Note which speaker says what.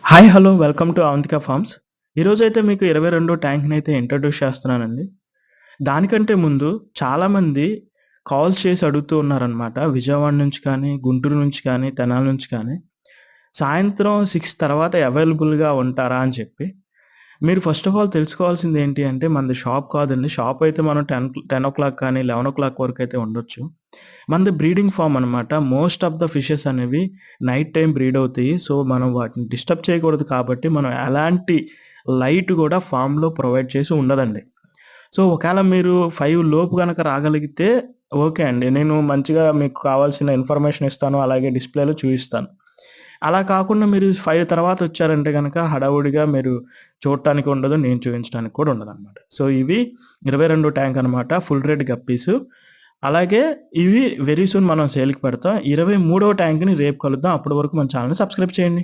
Speaker 1: Hi! Hello! Welcome to Avantika farms. ఈరోజైతే మీకు 22 ట్యాంక్‌నైతే introduce చేస్తున్నానండి. దానికంటే ముందు చాలామంది కాల్స్ చేసి అడుగుతూ ఉన్నారనమాట. విజయవాడ నుంచి కానీ, గుంటూరు నుంచి కానీ, తెనాలి నుంచి కానీ, సాయంత్రం 6 తర్వాత అవైలబుల్‌గా ఉంటారా అని చెప్పి. మీరు ఫస్ట్ ఆఫ్ ఆల్ తెలుసుకోవాల్సింది ఏంటి అంటే మనది షాప్ కాదండి. షాప్ అయితే మనం 10:00 కానీ, 11:00 వరకైతే ఉండొచ్చు. మనది బ్రీడింగ్ ఫార్మ్ అనమాట. మోస్ట్ ఆఫ్ ద ఫిషెస్ అనేవి నైట్ టైమ్ బ్రీడ్ అవుతాయి. సో, మనం వాటిని డిస్టర్బ్ చేయకూడదు కాబట్టి, మనం ఎలాంటి లైట్ గూడా ఫార్మ్‌లో ప్రొవైడ్ చేసి ఉండదండి. సో, ఒకేళ మీరు 5 లోపు గనక రాగలిగితే ఓకే అండి. నేను మంచిగా మీకు కావాల్సిన ఇన్ఫర్మేషన్ ఇస్తాను. అలాగే డిస్‌ప్లేలో చూయిస్తాను. అలా కాకుండా మీరు 5 తర్వాత వచ్చారంటే గనక హడావుడిగా మీరు చూడటానికి ఉండదు. నేను చూయించడానికి కూడా ఉండదనమాట. సో, ఇవి 22 ట్యాంక్ అనమాట. Full red guppies. అలాగే ఇవి వెరీ సూన్ మనం సేల్‌కి పెడతాం. 23వ ట్యాంక్‌ని రేపు కలుద్దాం. అప్పటి వరకు మన ఛానెల్‌ని సబ్స్క్రైబ్ చేయండి.